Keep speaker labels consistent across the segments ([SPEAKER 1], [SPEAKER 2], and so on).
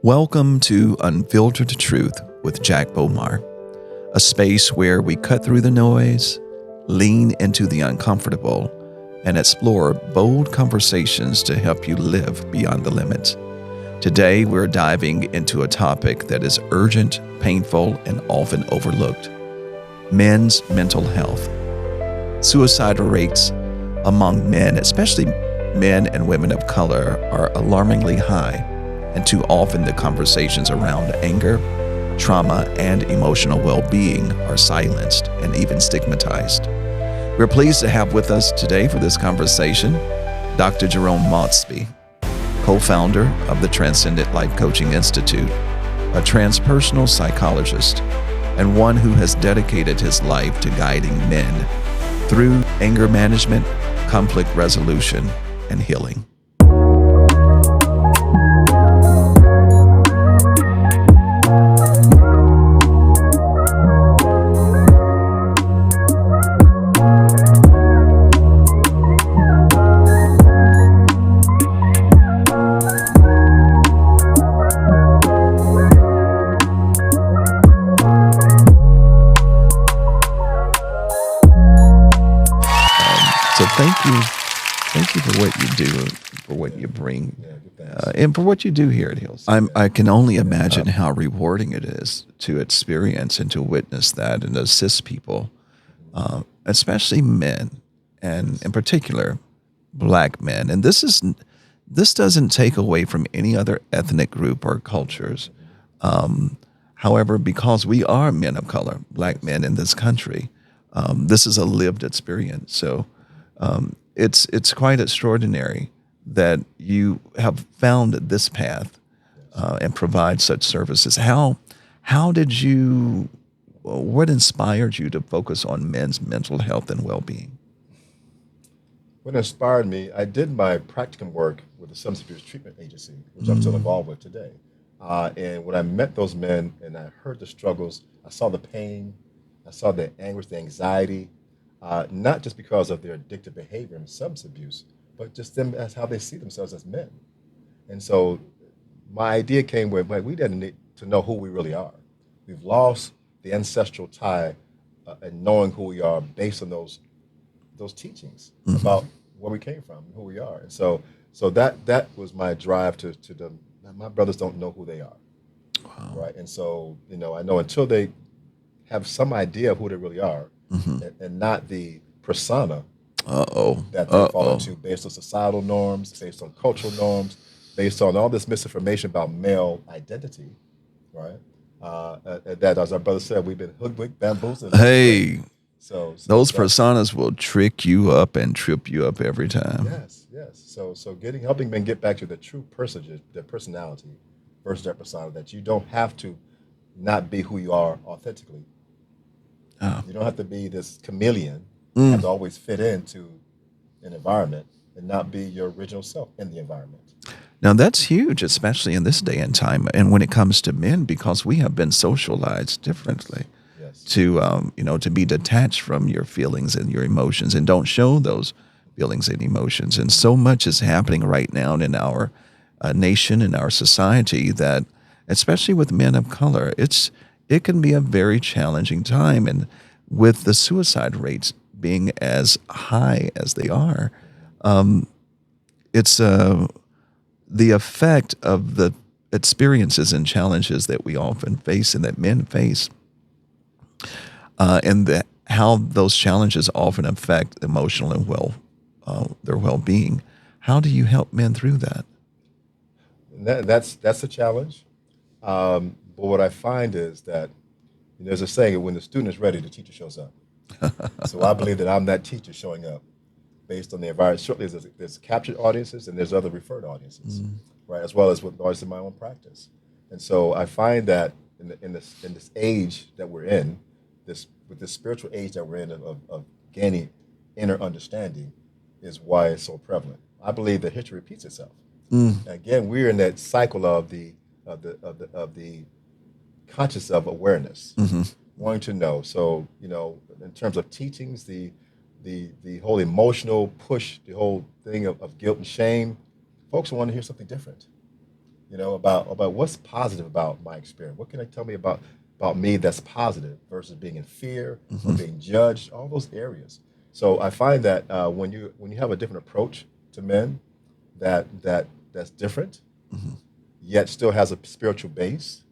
[SPEAKER 1] Welcome to Unfiltered Truth with Jack Bomar, a space where we cut through the noise, lean into the uncomfortable, and explore bold conversations to help you live beyond the limits. Today, we're diving into a topic that is urgent, painful, and often overlooked: men's mental health. Suicidal rates among men, especially men and women of color, are alarmingly high, and too often the conversations around anger, trauma, and emotional well-being are silenced and even stigmatized. We're pleased to have with us today for this conversation Dr. Jerome Maultsby, co-founder of the Transcendent Life Coaching Institute, a transpersonal psychologist, and one who has dedicated his life to guiding men through anger management, conflict resolution, and healing. So thank you for what you do, for what you bring, and for what you do here at Hills. I can only imagine how rewarding it is to experience and to witness that and assist people, especially men, and in particular, Black men. And this doesn't take away from any other ethnic group or cultures. However, because we are men of color, Black men in this country, this is a lived experience. So. It's quite extraordinary that you have found this path and provide such services. How did you? What inspired you to focus on men's mental health and well-being?
[SPEAKER 2] What inspired me, I did my practicum work with the Substance Abuse Treatment Agency, which I'm still involved with today. And when I met those men and I heard the struggles, I saw the pain, I saw the anguish, the anxiety. Not just because of their addictive behavior and substance abuse, but just them as how they see themselves as men. And so my idea came with, like, we didn't need to know who we really are. We've lost the ancestral tie and knowing who we are based on those teachings about where we came from and who we are. And so that was my drive to them. My brothers don't know who they are, right? And so, I know until they have some idea of who they really are, and not the persona that they fall into based on societal norms, based on cultural norms, based on all this misinformation about male identity, right? That, as our brother said, we've been hoodwinked, bamboozled.
[SPEAKER 1] Hey,
[SPEAKER 2] so
[SPEAKER 1] those personas will trick you up and trip you up every time.
[SPEAKER 2] Yes. So helping men get back to the true person, their personality versus their persona, that you don't have to not be who you are authentically. You don't have to be this chameleon. You have to always fit into an environment and not be your original self in the environment.
[SPEAKER 1] Now that's huge, especially in this day and time, and when it comes to men, because we have been socialized differently to be detached from your feelings and your emotions, and don't show those feelings and emotions. And so much is happening right now in our nation and our society that, especially with men of color, it can be a very challenging time. And with the suicide rates being as high as they are, it's the effect of the experiences and challenges that we often face and that men face, and how those challenges often affect emotional and their well-being. How do you help men through that?
[SPEAKER 2] That's a challenge. But what I find is that there's a saying: when the student is ready, the teacher shows up. So I believe that I'm that teacher showing up based on the environment. Certainly, there's captured audiences and there's other referred audiences, right? As well as with audiences in my own practice. And so I find that in this age that we're in, with this spiritual age that we're in of gaining inner understanding, is why it's so prevalent. I believe that history repeats itself. Again, we're in that cycle of the conscious of awareness, wanting to know. So, in terms of teachings, the whole emotional push, the whole thing of guilt and shame, folks want to hear something different. about what's positive about my experience. What can I tell me about me that's positive versus being in fear or
[SPEAKER 1] Hmm.
[SPEAKER 2] being judged, all those areas. So I find that when you have a different approach to men that's different,
[SPEAKER 1] Hmm.
[SPEAKER 2] yet still has a spiritual base,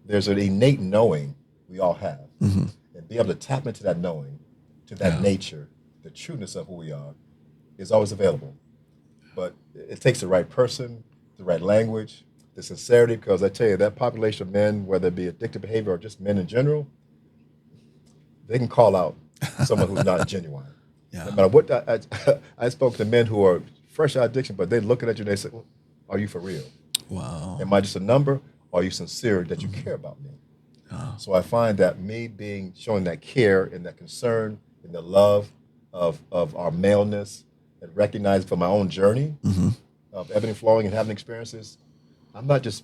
[SPEAKER 2] there's an innate knowing we all have.
[SPEAKER 1] Hmm.
[SPEAKER 2] And be able to tap into that knowing, to that
[SPEAKER 1] Yeah.
[SPEAKER 2] nature, the trueness of who we are, is always available. But it takes the right person, the right language, the sincerity, because I tell you, that population of men, whether it be addictive behavior or just men in general, they can call out someone who's not genuine. No
[SPEAKER 1] Yeah.
[SPEAKER 2] matter what, I spoke to men who are fresh out of addiction, but they're looking at you and they say, well, are you for real?
[SPEAKER 1] Wow.
[SPEAKER 2] Am I just a number? Or are you sincere that you
[SPEAKER 1] Hmm.
[SPEAKER 2] care about me?
[SPEAKER 1] Yeah.
[SPEAKER 2] So I find that me being showing that care and that concern and the love of our maleness and recognizing from my own journey
[SPEAKER 1] Hmm.
[SPEAKER 2] of ebbing and flowing and having experiences, I'm not just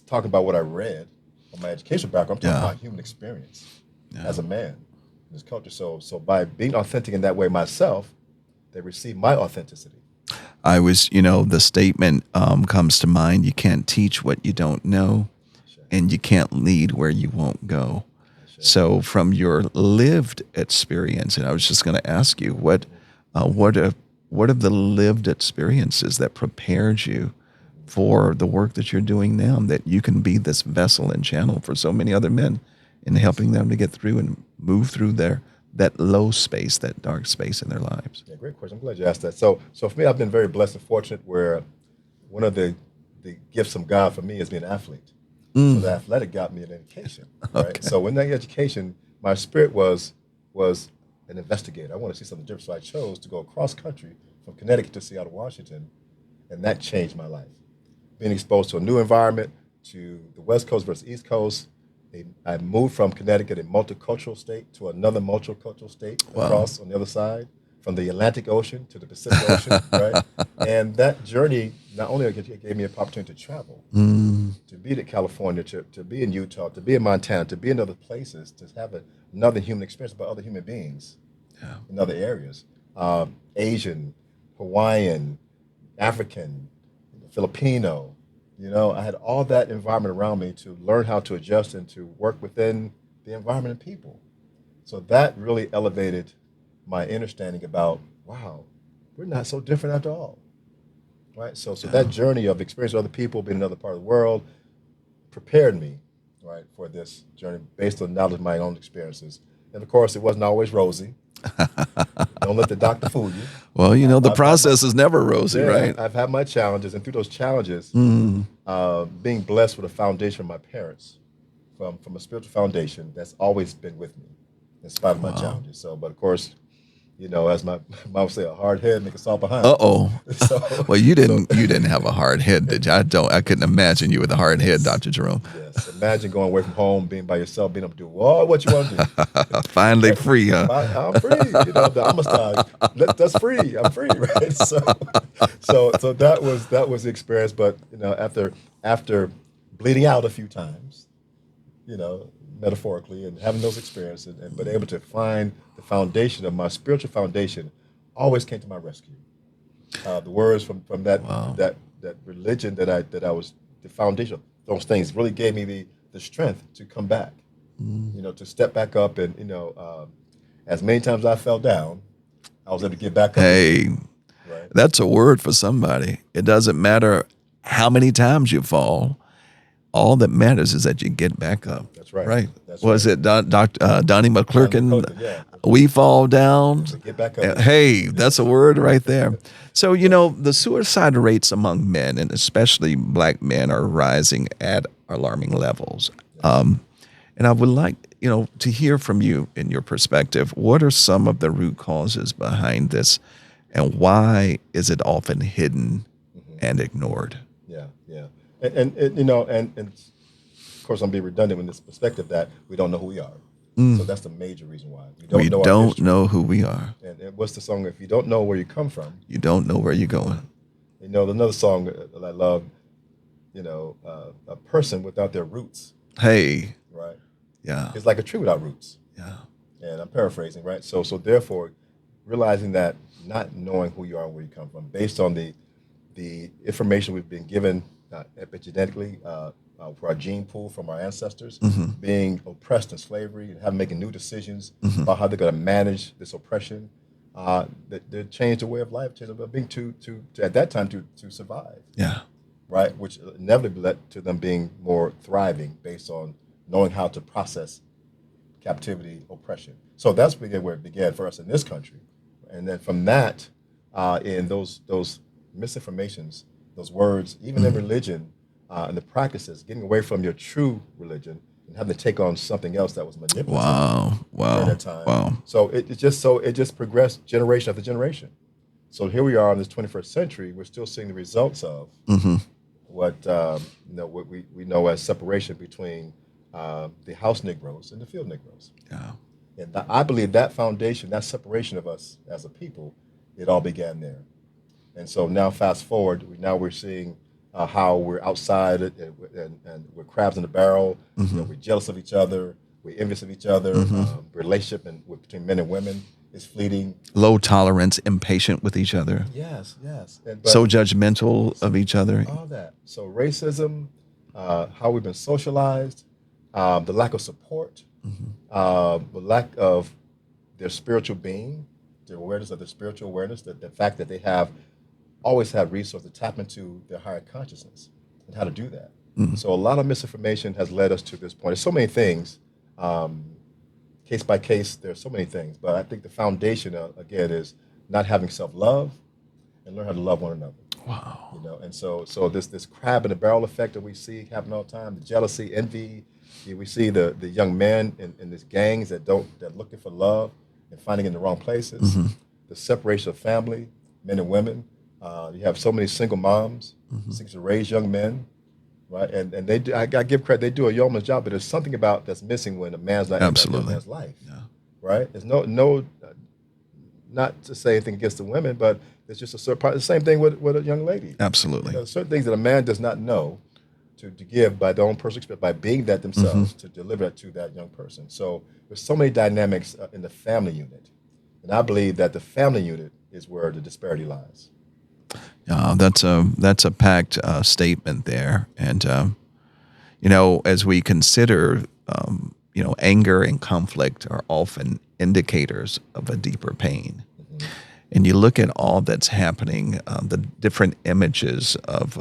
[SPEAKER 2] talking about what I read or my educational background. I'm talking
[SPEAKER 1] Yeah.
[SPEAKER 2] about human experience
[SPEAKER 1] Yeah.
[SPEAKER 2] as a man in this culture. So by being authentic in that way myself, they receive my authenticity.
[SPEAKER 1] I was, the statement comes to mind: you can't teach what you don't know,
[SPEAKER 2] Ashe,
[SPEAKER 1] and you can't lead where you won't go.
[SPEAKER 2] ashe.
[SPEAKER 1] So, from your lived experience, and I was just going to ask you, what are the lived experiences that prepared you for the work that you're doing now, that you can be this vessel and channel for so many other men in
[SPEAKER 2] Yes.
[SPEAKER 1] helping them to get through and move through that low space, that dark space in their lives?
[SPEAKER 2] Yeah, great question. I'm glad you asked that. So for me, I've been very blessed and fortunate where one of the gifts from God for me is being an athlete. So the
[SPEAKER 1] Mm,
[SPEAKER 2] athletic got me an education, right?
[SPEAKER 1] okay.
[SPEAKER 2] So in that education, my spirit was an investigator. I want to see something different. So I chose to go across country from Connecticut to Seattle, Washington, and that changed my life. Being exposed to a new environment, to the West Coast versus East Coast. I moved from Connecticut, a multicultural state, to another multicultural state
[SPEAKER 1] Wow.
[SPEAKER 2] across on the other side, from the Atlantic Ocean to the Pacific Ocean, right? And that journey not only gave me an opportunity to travel,
[SPEAKER 1] Mm,
[SPEAKER 2] to be to California, to be in Utah, to be in Montana, to be in other places, to have another human experience about other human beings
[SPEAKER 1] yeah.
[SPEAKER 2] in other areas, Asian, Hawaiian, African, Filipino. I had all that environment around me to learn how to adjust and to work within the environment and people. So that really elevated my understanding about, wow, we're not so different after all, right? So
[SPEAKER 1] Yeah.
[SPEAKER 2] that journey of experiencing other people, being in another part of the world, prepared me, right, for this journey based on knowledge of my own experiences. And of course, it wasn't always rosy. Don't let the doctor fool you.
[SPEAKER 1] Well, the
[SPEAKER 2] I've had my
[SPEAKER 1] process is never rosy,
[SPEAKER 2] Yeah,
[SPEAKER 1] right?
[SPEAKER 2] I've had my challenges, and through those challenges,
[SPEAKER 1] Mm,
[SPEAKER 2] being blessed with a foundation from my parents, from a spiritual foundation that's always been with me, in spite of my
[SPEAKER 1] wow.
[SPEAKER 2] challenges. So, but of course, as my mom would say, a hard head make a soft behind.
[SPEAKER 1] Uh-oh.
[SPEAKER 2] So,
[SPEAKER 1] Well, you
[SPEAKER 2] so
[SPEAKER 1] didn't have a hard head, did you? I couldn't imagine you with a hard head,
[SPEAKER 2] yes,
[SPEAKER 1] Dr. Jerome.
[SPEAKER 2] yes. Imagine going away from home, being by yourself, being able to do all what you want to do.
[SPEAKER 1] Finally
[SPEAKER 2] Right?
[SPEAKER 1] free, huh?
[SPEAKER 2] I'm free. The Amistad. That's free. I'm free, right? So that was the experience. But after bleeding out a few times, metaphorically, and having those experiences, but able to find the foundation of my spiritual foundation, always came to my rescue. The words from that
[SPEAKER 1] Wow.
[SPEAKER 2] that that religion that I was the foundation. Those things really gave me the strength to come back.
[SPEAKER 1] Mm.
[SPEAKER 2] To step back up, and as many times I fell down, I was able to get back up again.
[SPEAKER 1] Hey,
[SPEAKER 2] Right.
[SPEAKER 1] that's a word for somebody. It doesn't matter how many times you fall. All that matters is that you get back up.
[SPEAKER 2] That's right.
[SPEAKER 1] Right?
[SPEAKER 2] That's
[SPEAKER 1] Was
[SPEAKER 2] right.
[SPEAKER 1] it Donnie
[SPEAKER 2] John
[SPEAKER 1] McClurkin?
[SPEAKER 2] McCulkin, yeah.
[SPEAKER 1] We fall down.
[SPEAKER 2] But get back up again.
[SPEAKER 1] Hey, that's a
[SPEAKER 2] Yes.
[SPEAKER 1] word right there. So,
[SPEAKER 2] Yes.
[SPEAKER 1] the suicide rates among men, and especially black men, are rising at alarming levels.
[SPEAKER 2] Yes.
[SPEAKER 1] And I would like, to hear from you in your perspective. What are some of the root causes behind this, and why is it often hidden
[SPEAKER 2] Hmm.
[SPEAKER 1] and ignored?
[SPEAKER 2] Yeah. Yeah. And of course I'm being redundant in this perspective that we don't know who we are. So
[SPEAKER 1] Mm,
[SPEAKER 2] that's the major reason why we
[SPEAKER 1] we
[SPEAKER 2] don't know our
[SPEAKER 1] don't
[SPEAKER 2] history.
[SPEAKER 1] know who we are.
[SPEAKER 2] And what's the song? If you don't know where you come from,
[SPEAKER 1] You don't know where you're going.
[SPEAKER 2] another song that I love. A person without their roots,
[SPEAKER 1] Hey,
[SPEAKER 2] right,
[SPEAKER 1] yeah,
[SPEAKER 2] is like a tree without roots.
[SPEAKER 1] yeah,
[SPEAKER 2] And I'm paraphrasing, right? So therefore, realizing that not knowing who you are and where you come from, based on the information we've been given epigenetically, for our gene pool from our ancestors,
[SPEAKER 1] Mm-hmm.
[SPEAKER 2] being oppressed in slavery and having making new decisions
[SPEAKER 1] Mm-hmm.
[SPEAKER 2] about how they're going to manage this oppression. They changed the way of life, changed the way of being to at that time to survive,
[SPEAKER 1] Yeah.
[SPEAKER 2] right? Which inevitably led to them being more thriving based on knowing how to process captivity, oppression. So that's where it began for us in this country, and then from that, in those misinformations, those words, even in
[SPEAKER 1] Mm.
[SPEAKER 2] religion, and the practices, getting away from your true religion and having to take on something else that was manipulative
[SPEAKER 1] Wow.
[SPEAKER 2] during
[SPEAKER 1] Wow.
[SPEAKER 2] that time.
[SPEAKER 1] Wow.
[SPEAKER 2] So it just progressed generation after generation. So here we are in this 21st century. We're still seeing the results of
[SPEAKER 1] Mm-hmm.
[SPEAKER 2] what we know as separation between the house Negroes and the field Negroes.
[SPEAKER 1] Yeah.
[SPEAKER 2] And I believe that foundation, that separation of us as a people, it all began there. And so now, fast forward, now we're seeing how we're outside it, and we're crabs in the barrel.
[SPEAKER 1] Mm-hmm.
[SPEAKER 2] We're jealous of each other. We're envious of each other.
[SPEAKER 1] Mm-hmm.
[SPEAKER 2] Relationship between men and women is fleeting.
[SPEAKER 1] Low tolerance, impatient with each other,
[SPEAKER 2] Yes, yes. But
[SPEAKER 1] so judgmental of each other.
[SPEAKER 2] all that. So racism, how we've been socialized, the lack of support,
[SPEAKER 1] Mm-hmm.
[SPEAKER 2] the lack of their spiritual being, their awareness of their spiritual awareness, the fact that they have always had resources to tap into their higher consciousness and how to do that.
[SPEAKER 1] Mm-hmm.
[SPEAKER 2] So a lot of misinformation has led us to this point. There's so many things, um, case by case. There's so many things, but I think the foundation again is not having self-love and learn how to love one another.
[SPEAKER 1] Wow.
[SPEAKER 2] And so this crab in the barrel effect that we see happen all the time, the jealousy, envy. We see the young men in these gangs that looking for love and finding it in the wrong places.
[SPEAKER 1] Mm-hmm.
[SPEAKER 2] The separation of family, men and women. You have so many single moms
[SPEAKER 1] Mm-hmm.
[SPEAKER 2] seeking to raise young men, right? And they do, I give credit, they do a yeoman's job, but there's something about that's missing when a man's not in that young
[SPEAKER 1] Absolutely.
[SPEAKER 2] man's life,
[SPEAKER 1] Yeah.
[SPEAKER 2] right? There's no not to say anything against the women, but it's just a certain part. The same thing with a young lady.
[SPEAKER 1] Absolutely.
[SPEAKER 2] Certain things that a man does not know to give by their own personal experience, by being that themselves, to deliver that to that young person. So there's so many dynamics in the family unit. And I believe that the family unit is where the disparity lies.
[SPEAKER 1] That's a packed statement there, and as we consider, anger and conflict are often indicators of a deeper pain.
[SPEAKER 2] Hmm.
[SPEAKER 1] And you look at all that's happening, the different images of,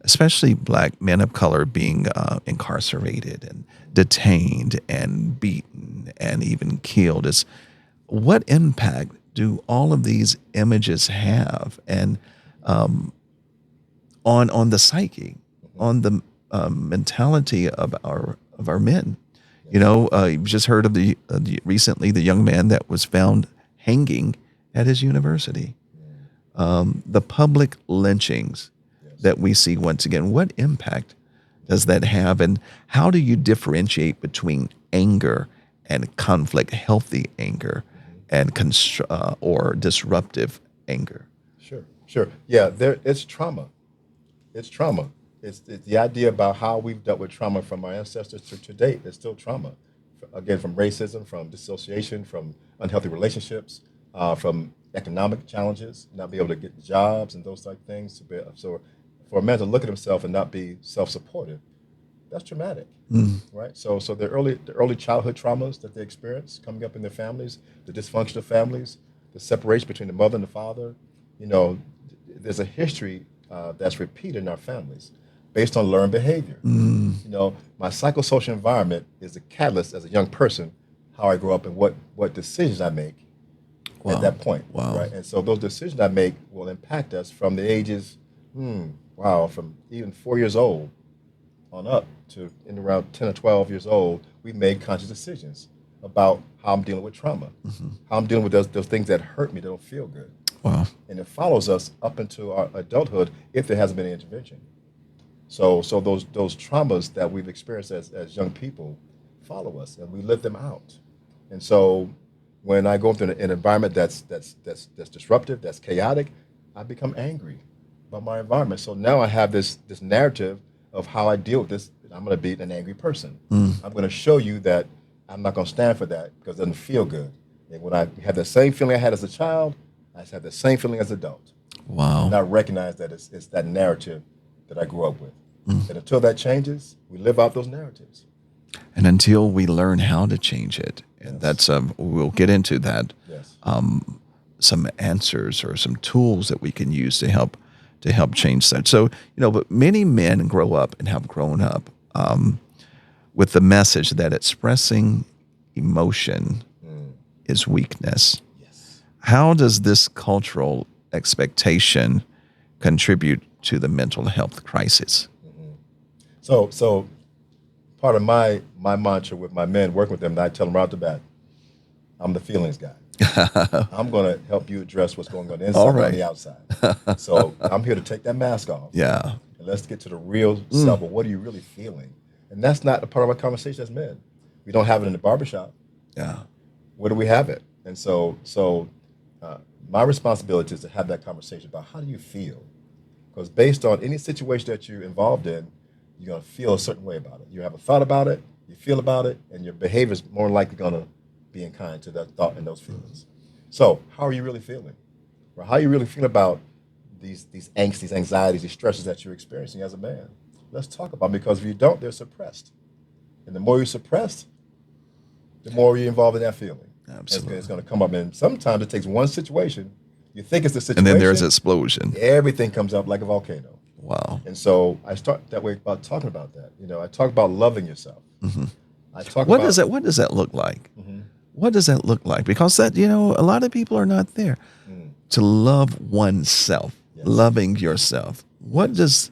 [SPEAKER 1] especially black men of color being incarcerated and detained and beaten and even killed. Is what impact do all of these images have, and on the psyche, on the mentality of our men?
[SPEAKER 2] Yes.
[SPEAKER 1] You've just heard of recently the young man that was found hanging at his university. The public lynchings
[SPEAKER 2] Yes.
[SPEAKER 1] that we see once again. What impact does that have, and how do you differentiate between anger and conflict, healthy anger, and or disruptive anger?
[SPEAKER 2] Sure, sure. Yeah, it's trauma. It's trauma. It's the idea about how we've dealt with trauma from our ancestors to date. It's still trauma. Again, from racism, from dissociation, from unhealthy relationships, from economic challenges, not be able to get jobs and those type of things. So for a man to look at himself and not be self-supportive, that's traumatic,
[SPEAKER 1] Mm.
[SPEAKER 2] right? So the early childhood traumas that they experience coming up in their families, the dysfunctional families, the separation between the mother and the father, you know, there's a history that's repeated in our families based on learned behavior.
[SPEAKER 1] Mm.
[SPEAKER 2] My psychosocial environment is the catalyst as a young person, how I grow up and what decisions I make at
[SPEAKER 1] Wow.
[SPEAKER 2] that point,
[SPEAKER 1] Wow.
[SPEAKER 2] right? And so those decisions I make will impact us from the ages, from even 4 years old on up to in around 10 or 12 years old. We made conscious decisions about how I'm dealing with trauma, how I'm dealing with those things that hurt me, that don't feel good.
[SPEAKER 1] Wow.
[SPEAKER 2] And it follows us up into our adulthood if there hasn't been any intervention. So those traumas that we've experienced as young people follow us, and we live them out. And so when I go into an environment that's disruptive, that's chaotic, I become angry about my environment. So now I have this narrative of how I deal with this. I'm going to be an angry person.
[SPEAKER 1] Mm.
[SPEAKER 2] I'm going to show you that I'm not going to stand for that because it doesn't feel good. And when I have the same feeling I had as a child, I have the same feeling as an adult.
[SPEAKER 1] Wow.
[SPEAKER 2] And I recognize that it's that narrative that I grew up with. And until that changes, we live out those narratives.
[SPEAKER 1] And until we learn how to change it, and that's we'll get into that.
[SPEAKER 2] Yes.
[SPEAKER 1] Some answers or some tools that we can use to help change that. So but many men grow up and have grown up with the message that expressing emotion is weakness.
[SPEAKER 2] Yes.
[SPEAKER 1] How does this cultural expectation contribute to the mental health crisis?
[SPEAKER 2] So part of my mantra with my men, working with them, I tell them right off the bat, I'm the feelings guy. I'm going to help you address what's going on inside and on the outside. So I'm here to take that mask off.
[SPEAKER 1] Yeah.
[SPEAKER 2] And let's get to the real self of what are you really feeling? And that's not a part of our conversation as men. We don't have it in the barbershop.
[SPEAKER 1] Yeah.
[SPEAKER 2] Where do we have it? And so my responsibility is to have that conversation about how do you feel? Because based on any situation that you're involved in, you're going to feel a certain way about it. You have a thought about it, you feel about it, and your behavior is more likely going to be in kind to that thought and those feelings. So how are you really feeling? Or how are you really feeling about these angst, these anxieties, these stresses that you're experiencing as a man? Let's talk about them, because if you don't, they're suppressed. And the more you're suppressed, the more you're involved in that feeling.
[SPEAKER 1] Absolutely.
[SPEAKER 2] It's going to come up. And sometimes it takes one situation. You think it's the situation.
[SPEAKER 1] And then there's explosion.
[SPEAKER 2] Everything comes up like a volcano.
[SPEAKER 1] Wow.
[SPEAKER 2] And so I start that way about talking about that. I talk about loving yourself. I talk
[SPEAKER 1] What
[SPEAKER 2] about
[SPEAKER 1] does that look like? What does that look like? Because that, a lot of people are not there to love oneself, loving yourself. What does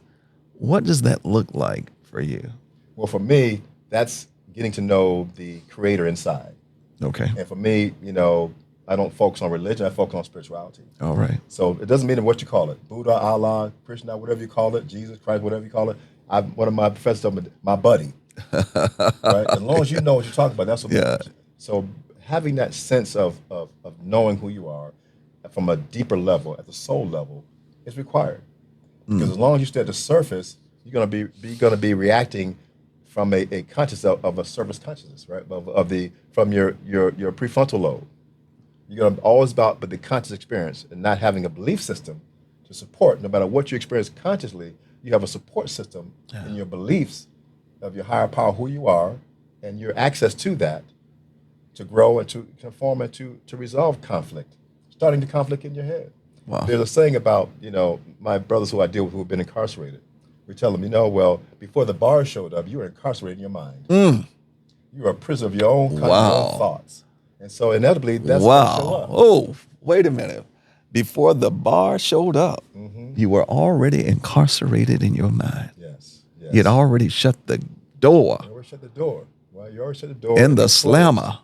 [SPEAKER 1] that look like for you?
[SPEAKER 2] Well, for me, that's getting to know the creator inside.
[SPEAKER 1] Okay.
[SPEAKER 2] And for me, I don't focus on religion. I focus on spirituality.
[SPEAKER 1] All right.
[SPEAKER 2] So it doesn't matter what you call it, Buddha, Allah, Krishna, whatever you call it, Jesus Christ, whatever you call it. One of my professors told me, my buddy. Right? As long as you know what you're talking about, that's what matters. So having that sense of knowing who you are from a deeper level, at the soul level, is required. Because as long as you stay at the surface, you're going to be reacting from a consciousness of a surface consciousness, right? From your prefrontal lobe. You're going to always about the conscious experience and not having a belief system to support. No matter what you experience consciously, you have a support system in your beliefs of your higher power, who you are, and your access to that to grow and to conform and to resolve conflict, starting the conflict in your head.
[SPEAKER 1] Wow.
[SPEAKER 2] There's a saying about, my brothers who I deal with who have been incarcerated. We tell them, well, before the bars showed up, you were incarcerated in your mind. You were a prisoner of your own your own thoughts. And so inevitably, that's going to show up.
[SPEAKER 1] Oh, wait a minute. Before the bar showed up, you were already incarcerated in your mind.
[SPEAKER 2] Yes.
[SPEAKER 1] You had already shut the door.
[SPEAKER 2] You already shut the door. Well, you already shut the door.
[SPEAKER 1] In the slammer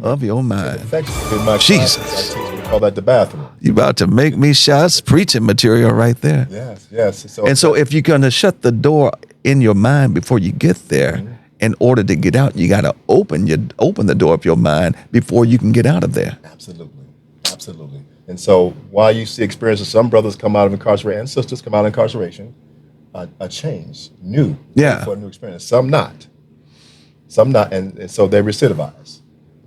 [SPEAKER 1] of your mind. Jesus.
[SPEAKER 2] We call that the bathroom.
[SPEAKER 1] You about to make me shout. That's preaching material right there.
[SPEAKER 2] Yes.
[SPEAKER 1] So if you're going to shut the door in your mind before you get there, in order to get out, you got to open the door of your mind before you can get out of there.
[SPEAKER 2] Absolutely. And so while you see experiences, some brothers come out of incarceration and sisters come out of incarceration, a change, new, for a new experience. Some not, and so they recidivize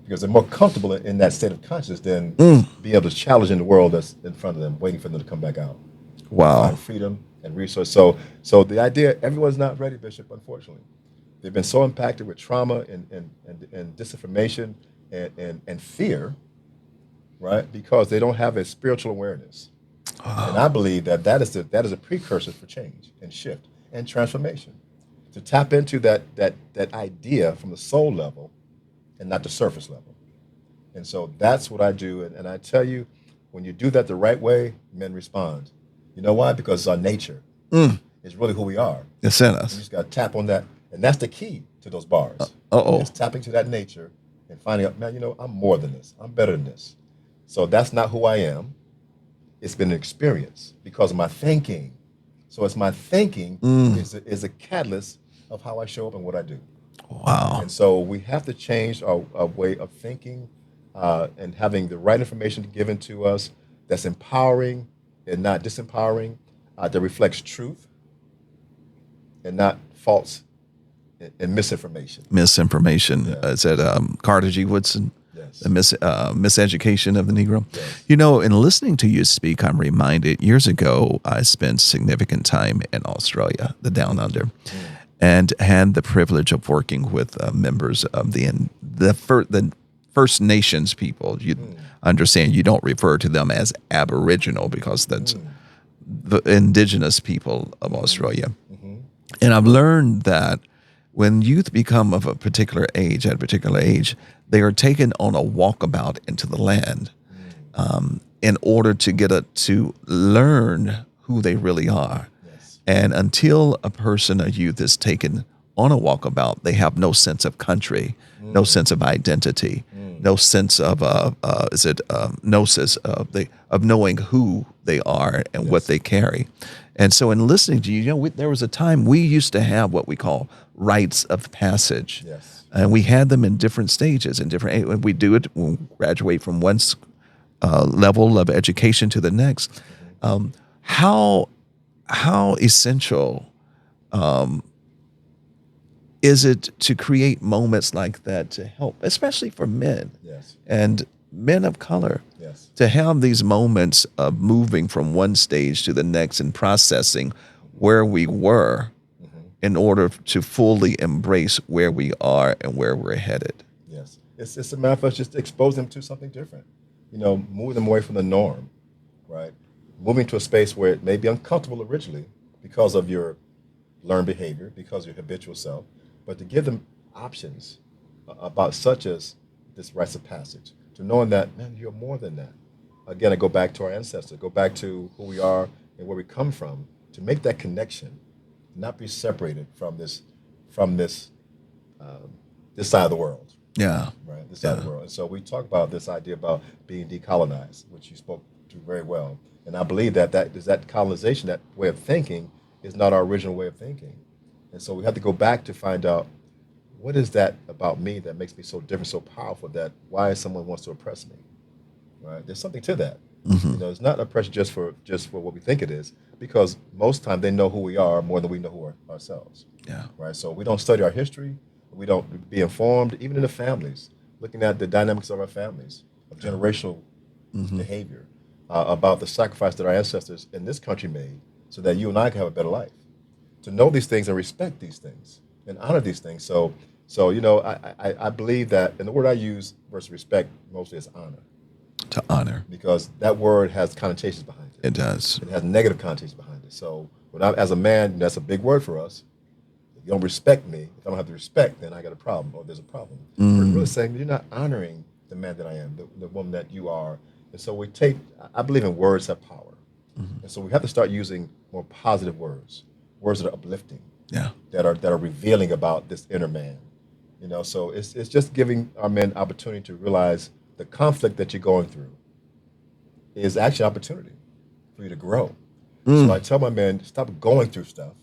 [SPEAKER 2] because they're more comfortable in that state of consciousness than being able to challenge in the world that's in front of them, waiting for them to come back out.
[SPEAKER 1] Wow.
[SPEAKER 2] Find freedom and resource. So the idea, everyone's not ready, Bishop, unfortunately. They've been so impacted with trauma and disinformation and fear, right? Because they don't have a spiritual awareness. And I believe that is a precursor for change and shift and transformation. To tap into that idea from the soul level and not the surface level. And so that's what I do. And I tell you, when you do that the right way, men respond. You know why? Because it's our nature. It's really who we are.
[SPEAKER 1] It's in us.
[SPEAKER 2] You just got to tap on that. And that's the key to those bars. It's tapping to that nature and finding out, man, I'm more than this. I'm better than this. So that's not who I am. It's been an experience because of my thinking. So it's my thinking is a catalyst of how I show up and what I do.
[SPEAKER 1] Wow.
[SPEAKER 2] And so we have to change our way of thinking and having the right information given to us that's empowering and not disempowering, that reflects truth and not false and misinformation.
[SPEAKER 1] Is that Carter G. Woodson?
[SPEAKER 2] Yes.
[SPEAKER 1] the miseducation of the Negro.
[SPEAKER 2] Yes.
[SPEAKER 1] You know, in listening to you speak, I'm reminded years ago I spent significant time in Australia, the Down Under, and had the privilege of working with members of the First Nations people. You understand, you don't refer to them as Aboriginal because that's the indigenous people of Australia. And I've learned that when youth become of a particular age, at a particular age, they are taken on a walkabout into the land in order to learn who they really are.
[SPEAKER 2] Yes.
[SPEAKER 1] And until a youth is taken on a walkabout, they have no sense of country, no sense of identity, no sense of gnosis of knowing who they are and what they carry. And so, in listening to you, there was a time we used to have what we call rites of passage,
[SPEAKER 2] Yes.
[SPEAKER 1] and we had them in different stages, in different. We do it when we graduate from one level of education to the next. How essential is it to create moments like that to help, especially for men
[SPEAKER 2] Yes.
[SPEAKER 1] and men of color,
[SPEAKER 2] Yes.
[SPEAKER 1] to have these moments of moving from one stage to the next and processing where we were in order to fully embrace where we are and where we're headed?
[SPEAKER 2] Yes. It's a matter of us just expose them to something different. Move them away from the norm, right? Moving to a space where it may be uncomfortable originally because of your learned behavior, because of your habitual self, but to give them options about such as this rites of passage, to knowing that, man, you're more than that. Again, I go back to our ancestors, go back to who we are and where we come from, to make that connection, not be separated from this this side of the world,
[SPEAKER 1] Yeah.
[SPEAKER 2] right? This side of the world. And so we talk about this idea about being decolonized, which you spoke to very well. And I believe that colonization, that way of thinking, is not our original way of thinking. And so we have to go back to find out, what is that about me that makes me so different, so powerful, that why someone wants to oppress me, right? There's something to that. It's not oppression just for what we think it is, because most time they know who we are more than we know who are ourselves.
[SPEAKER 1] Yeah.
[SPEAKER 2] Right. So we don't study our history. We don't be informed, even in the families, looking at the dynamics of our families, of generational behavior, about the sacrifice that our ancestors in this country made so that you and I can have a better life. To know these things and respect these things and honor these things. So I believe that, and the word I use versus respect mostly is honor,
[SPEAKER 1] To honor.
[SPEAKER 2] because that word has connotations behind it.
[SPEAKER 1] It does.
[SPEAKER 2] It has negative connotations behind it. So as a man, that's a big word for us. If you don't respect me, if I don't have the respect, then I got a problem, or there's a problem. We're really saying you're not honoring the man that I am, the woman that you are. And so I believe in words have power. And so we have to start using more positive words that are uplifting,
[SPEAKER 1] Yeah.
[SPEAKER 2] that are revealing about this inner man. So it's just giving our men opportunity to realize the conflict that you're going through is actually an opportunity for you to grow. So I tell my men, stop going through stuff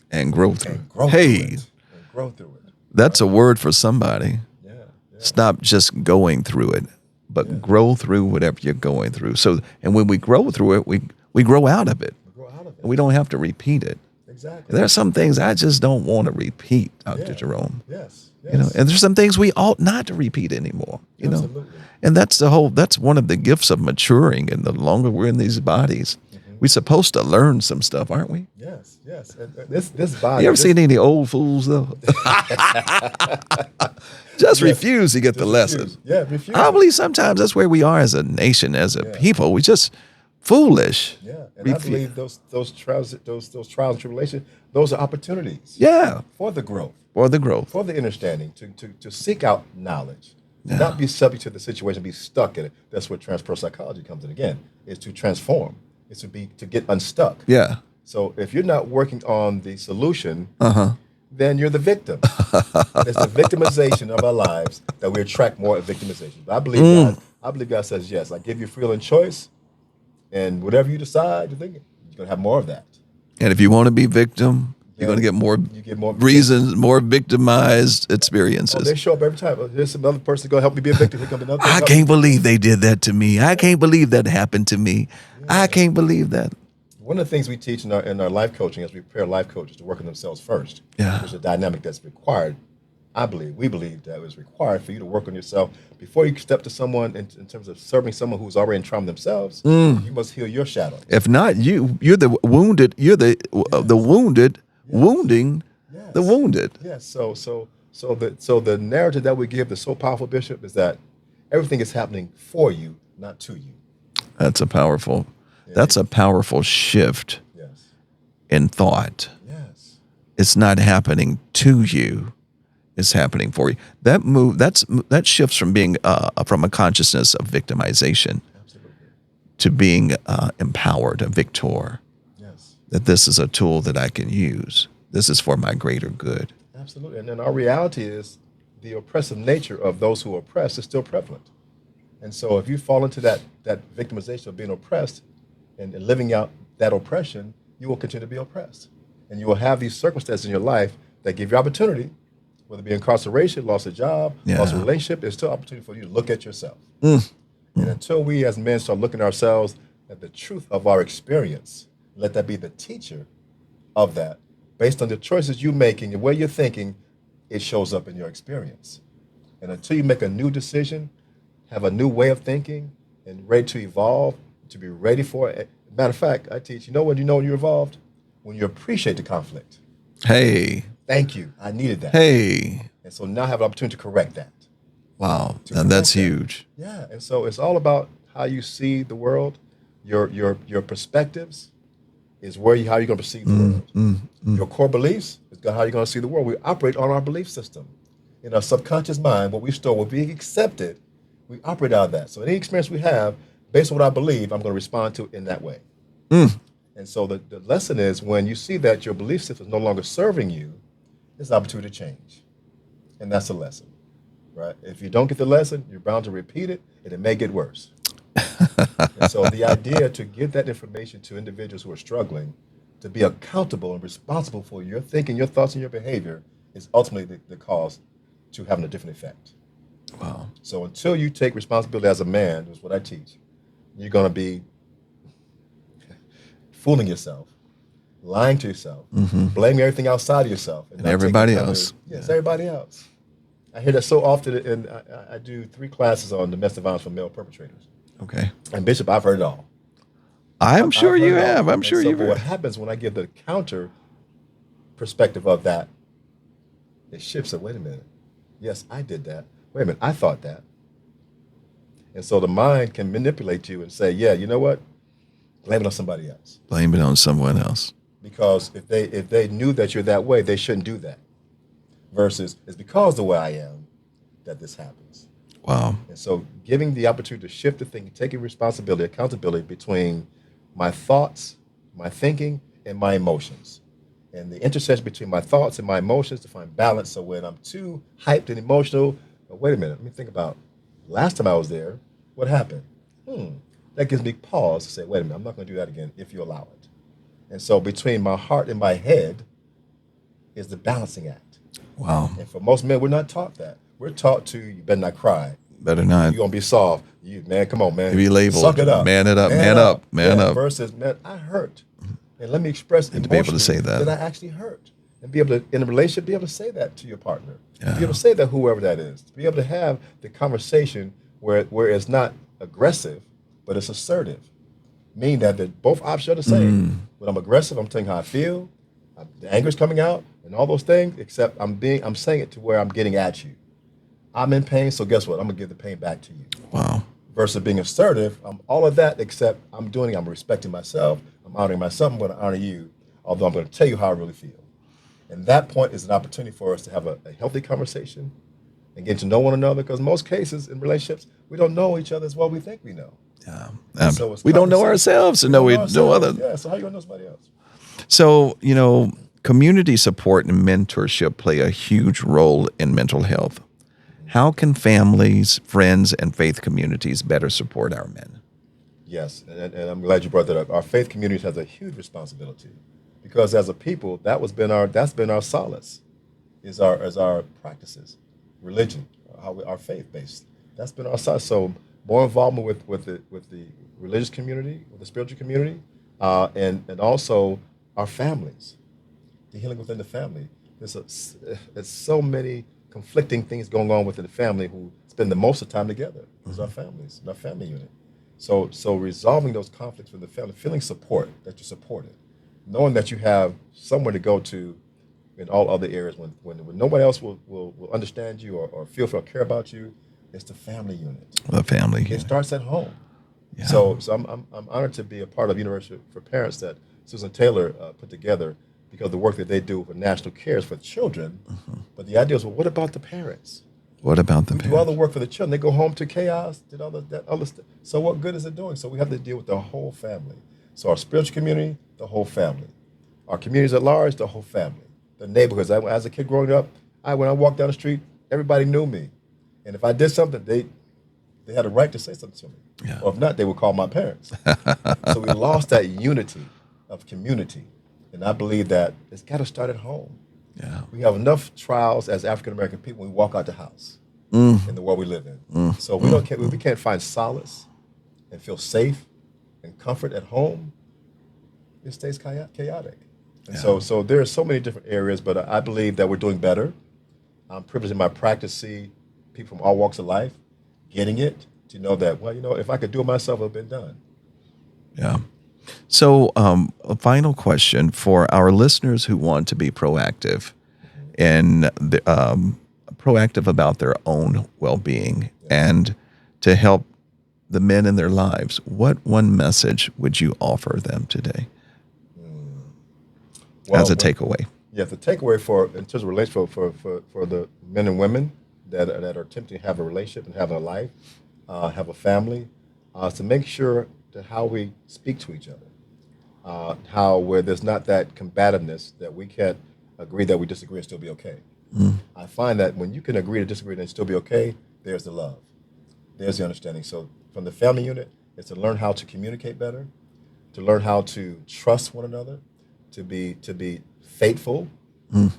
[SPEAKER 1] And grow through.
[SPEAKER 2] and grow
[SPEAKER 1] Hey,
[SPEAKER 2] through it. And grow through it.
[SPEAKER 1] that's a word for somebody.
[SPEAKER 2] Yeah.
[SPEAKER 1] Stop just going through it, but grow through whatever you're going through. So, and when we grow through it, we grow out of it.
[SPEAKER 2] Grow out of it.
[SPEAKER 1] And we don't have to repeat it.
[SPEAKER 2] Exactly.
[SPEAKER 1] There are some things I just don't want to repeat, Dr. Jerome.
[SPEAKER 2] Yes.
[SPEAKER 1] And there's some things we ought not to repeat anymore.
[SPEAKER 2] Absolutely.
[SPEAKER 1] And that's one of the gifts of maturing. And the longer we're in these bodies, we're supposed to learn some stuff, aren't we?
[SPEAKER 2] Yes. And this body.
[SPEAKER 1] You ever seen any old fools though? Just refuse to get the lesson.
[SPEAKER 2] Refuse. Yeah, refuse.
[SPEAKER 1] I believe sometimes that's where we are as a nation, as a people. We just foolish.
[SPEAKER 2] Yeah, and I believe those trials and tribulations, those are opportunities.
[SPEAKER 1] Yeah.
[SPEAKER 2] For the growth,
[SPEAKER 1] For the growth.
[SPEAKER 2] for the understanding, to seek out knowledge, not be subject to the situation, be stuck in it. That's where transpersonal psychology comes in again. Is to transform. Is to get unstuck.
[SPEAKER 1] Yeah.
[SPEAKER 2] So if you're not working on the solution, then you're the victim. It's the victimization of our lives that we attract more victimization. But I believe God says yes. I give you free will and choice, and whatever you decide, you're gonna have more of that.
[SPEAKER 1] And if you want to be victim, you're going to get more reasons, more victimized experiences.
[SPEAKER 2] They show up every time. Here's another person going to help me be a victim. Here comes another person.
[SPEAKER 1] I can't believe they did that to me. I can't believe that happened to me. I can't believe that.
[SPEAKER 2] One of the things we teach in our life coaching is we prepare life coaches to work on themselves first.
[SPEAKER 1] Yeah.
[SPEAKER 2] There's a dynamic that's required we believe that it was required for you to work on yourself before you step to someone in terms of serving someone who's already in trauma themselves. You must heal your shadow.
[SPEAKER 1] If not, you're the wounded. You're the
[SPEAKER 2] Yes.
[SPEAKER 1] wounded
[SPEAKER 2] Yes.
[SPEAKER 1] wounding the
[SPEAKER 2] Yes.
[SPEAKER 1] wounded.
[SPEAKER 2] Yes. So the narrative that we give that's so powerful, Bishop, is that everything is happening for you, not to you.
[SPEAKER 1] That's a powerful.
[SPEAKER 2] And
[SPEAKER 1] That's a powerful shift
[SPEAKER 2] yes.
[SPEAKER 1] in thought.
[SPEAKER 2] Yes.
[SPEAKER 1] It's not happening to you. It's happening for you. That shifts from being from a consciousness of victimization
[SPEAKER 2] Absolutely.
[SPEAKER 1] to being empowered, a victor.
[SPEAKER 2] Yes.
[SPEAKER 1] That this is a tool that I can use. This is for my greater good.
[SPEAKER 2] Absolutely. And then our reality is the oppressive nature of those who oppress is still prevalent. And so if you fall into that victimization of being oppressed and living out that oppression, you will continue to be oppressed. And you will have these circumstances in your life that give you opportunity, whether it be incarceration, loss of job, loss of
[SPEAKER 1] Yeah.
[SPEAKER 2] relationship, there's still opportunity for you to look at yourself. And until we as men start looking at ourselves at the truth of our experience, let that be the teacher of that, based on the choices you make and the way you're thinking, it shows up in your experience. And until you make a new decision, have a new way of thinking, and ready to evolve, to be ready for it. Matter of fact, I teach, you know when you're evolved? When you appreciate the conflict.
[SPEAKER 1] Hey,
[SPEAKER 2] Thank you. I needed that.
[SPEAKER 1] hey.
[SPEAKER 2] And so now I have an opportunity to correct that.
[SPEAKER 1] Wow.
[SPEAKER 2] To
[SPEAKER 1] And that's
[SPEAKER 2] correct that.
[SPEAKER 1] huge.
[SPEAKER 2] Yeah. And so it's all about how you see the world, your perspectives is how you're going to perceive the world. Your core beliefs is how you're going to see the world. We operate on our belief system. In our subconscious mind, what we store, what we accepted, we operate out of that. So any experience we have, based on what I believe, I'm going to respond to in that way. And so the lesson is when you see that your belief system is no longer serving you, it's an opportunity to change. And that's a lesson, right? If you don't get the lesson, you're bound to repeat it, and it may get worse. And so the idea to give that information to individuals who are struggling, to be accountable and responsible for your thinking, your thoughts, and your behavior is ultimately the cause to having a different effect.
[SPEAKER 1] Wow.
[SPEAKER 2] So until you take responsibility as a man, is what I teach, you're going to be fooling yourself, lying to yourself, blaming everything outside of yourself,
[SPEAKER 1] And
[SPEAKER 2] not taking
[SPEAKER 1] everybody
[SPEAKER 2] time to-
[SPEAKER 1] else.
[SPEAKER 2] yes, everybody else. I hear that so often, and I do 3 classes on domestic violence from male perpetrators.
[SPEAKER 1] Okay.
[SPEAKER 2] And Bishop, I've heard it all.
[SPEAKER 1] I'm sure
[SPEAKER 2] I've
[SPEAKER 1] you
[SPEAKER 2] heard it all.
[SPEAKER 1] have. I'm
[SPEAKER 2] And
[SPEAKER 1] sure
[SPEAKER 2] so,
[SPEAKER 1] you've
[SPEAKER 2] but what
[SPEAKER 1] heard.
[SPEAKER 2] happens when I give the counter perspective of that, it shifts it. Wait a minute. Yes, I did that. Wait a minute. I thought that. And so the mind can manipulate you and say, yeah, you know what? Blame it on somebody else.
[SPEAKER 1] Blame it on someone else.
[SPEAKER 2] Because if they knew that you're that way, they shouldn't do that. Versus it's because the way I am that this happens.
[SPEAKER 1] Wow.
[SPEAKER 2] And so giving the opportunity to shift the thinking, taking responsibility, accountability between my thoughts, my thinking, and my emotions. And the intersection between my thoughts and my emotions to find balance. So when I'm too hyped and emotional, wait a minute, let me think about last time I was there, what happened? That gives me pause to say, wait a minute, I'm not going to do that again if you allow it. And so between my heart and my head is the balancing act.
[SPEAKER 1] Wow.
[SPEAKER 2] And for most men, we're not taught that. We're taught to, you better not cry.
[SPEAKER 1] Better not.
[SPEAKER 2] You're going to be soft. Man, come on, man.
[SPEAKER 1] Be labeled.
[SPEAKER 2] Suck it up.
[SPEAKER 1] Man it up. Man up. Man
[SPEAKER 2] Yeah,
[SPEAKER 1] up.
[SPEAKER 2] versus, man, I hurt. And let me express
[SPEAKER 1] And to be able to say
[SPEAKER 2] emotionally
[SPEAKER 1] that.
[SPEAKER 2] I actually hurt. And be able to, in a relationship, be able to say that to your partner.
[SPEAKER 1] Yeah.
[SPEAKER 2] Be able to say that whoever that is. To be able to have the conversation where it's not aggressive, but it's assertive. Meaning that both options are the same. When I'm aggressive, I'm telling how I feel. The anger's coming out and all those things, except I'm saying it to where I'm getting at you. I'm in pain, so guess what? I'm going to give the pain back to you.
[SPEAKER 1] Wow.
[SPEAKER 2] Versus being assertive, I'm all of that, except I'm respecting myself, I'm honoring myself, I'm going to honor you, although I'm going to tell you how I really feel. And that point is an opportunity for us to have a healthy conversation and get to know one another, because in most cases in relationships, we don't know each other as well as we think we know.
[SPEAKER 1] Yeah.
[SPEAKER 2] So it's
[SPEAKER 1] We don't know
[SPEAKER 2] conversation.
[SPEAKER 1] ourselves, and no, we
[SPEAKER 2] don't
[SPEAKER 1] know
[SPEAKER 2] ourselves.
[SPEAKER 1] other.
[SPEAKER 2] Yeah, so how you going to know somebody else?
[SPEAKER 1] So, community support and mentorship play a huge role in mental health. How can families, friends, and faith communities better support our men?
[SPEAKER 2] Yes, and I'm glad you brought that up. Our faith community has a huge responsibility, because as a people, that's been our solace, is our practices, religion, our faith based. That's been our solace. So more involvement with the religious community, with the spiritual community, and also our families, the healing within the family. It's so many conflicting things going on within the family who spend the most of the time together. Those are our families, and our family unit. So resolving those conflicts with the family, feeling support, that you're supported, knowing that you have somewhere to go to in all other areas when nobody else will understand you or feel or care about you, it's the family unit.
[SPEAKER 1] The family
[SPEAKER 2] It
[SPEAKER 1] unit.
[SPEAKER 2] starts at home.
[SPEAKER 1] Yeah.
[SPEAKER 2] So I'm honored to be a part of University for Parents that Susan Taylor put together because of the work that they do for national cares for children. But the idea is, well, what about the parents?
[SPEAKER 1] What about the
[SPEAKER 2] We do all the
[SPEAKER 1] parents?
[SPEAKER 2] work for the children. They go home to chaos, did all that other stuff. So what good is it doing? So we have to deal with the whole family. So our spiritual community, the whole family. Our communities at large, the whole family. The neighborhoods. As a kid growing up, when I walked down the street, everybody knew me. And if I did something, they had a right to say something to me.
[SPEAKER 1] Yeah.
[SPEAKER 2] Or if not, they would call my parents. So we lost that unity of community. And I believe that it's got to start at home.
[SPEAKER 1] Yeah.
[SPEAKER 2] We have enough trials as African American people when we walk out the house
[SPEAKER 1] Mm.
[SPEAKER 2] in the world we live in. So we can't find solace and feel safe and comfort at home. It stays chaotic. And so there are so many different areas, but I believe that we're doing better. I'm privileged in my practice to see people from all walks of life getting it, to know that, if I could do it myself, it would have been done.
[SPEAKER 1] Yeah. So, a final question for our listeners who want to be proactive and proactive about their own well-being and to help the men in their lives. What one message would you offer them today as a takeaway?
[SPEAKER 2] Yeah, the takeaway in terms of relationship for the men and women that are attempting to have a relationship and have a life, have a family, to make sure that how we speak to each other, where there's not that combativeness that we can't agree that we disagree and still be okay. I find that when you can agree to disagree and still be okay, there's the love, there's the understanding. So from the family unit, it's to learn how to communicate better, to learn how to trust one another, to be faithful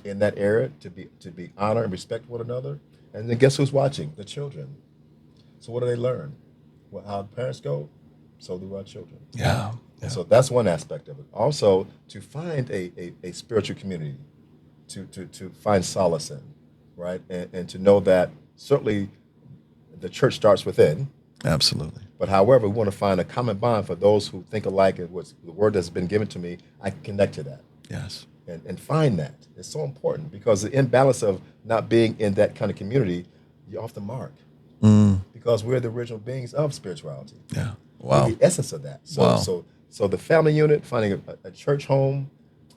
[SPEAKER 2] in that area, to be honor and respect one another. And then guess who's watching? The children. So what do they learn? Well, how parents go, so do our children.
[SPEAKER 1] Yeah.
[SPEAKER 2] And so that's one aspect of it. Also, to find a spiritual community, to find solace in, right? And to know that certainly the church starts within.
[SPEAKER 1] Absolutely.
[SPEAKER 2] But however, we want to find a common bond for those who think alike, and what's the word that's been given to me, I can connect to that.
[SPEAKER 1] Yes.
[SPEAKER 2] And find that. It's so important because the imbalance of not being in that kind of community, you're off the mark. Because we're the original beings of spirituality.
[SPEAKER 1] Yeah. Wow.
[SPEAKER 2] We're the essence of that. So the family unit, finding a church home,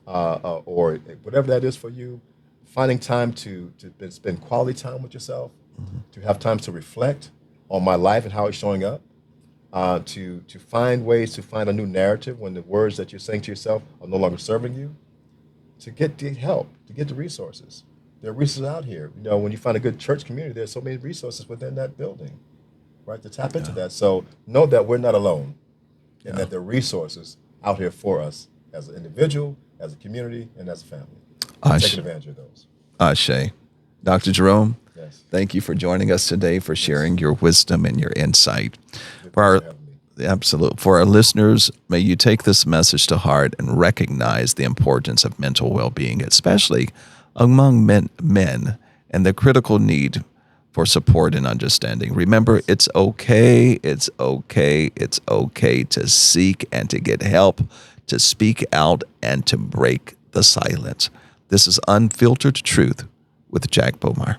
[SPEAKER 2] or whatever that is for you, finding time to spend quality time with yourself, to have time to reflect on my life and how it's showing up, to find ways to find a new narrative when the words that you're saying to yourself are no longer serving you, to get the help, to get the resources. There are resources out here. When you find a good church community, there's so many resources within that building, right, to tap into that. So know that we're not alone and that there are resources out here for us as an individual, as a community, and as a family. Taking advantage of those.
[SPEAKER 1] Ashe. Dr. Jerome,
[SPEAKER 2] Yes.
[SPEAKER 1] thank you for joining us today, for sharing your wisdom and your insight. For our listeners, may you take this message to heart and recognize the importance of mental well-being, especially among men and the critical need for support and understanding. Remember, it's okay to seek and to get help, to speak out and to break the silence. This is Unfiltered Truth with Jack Bomar.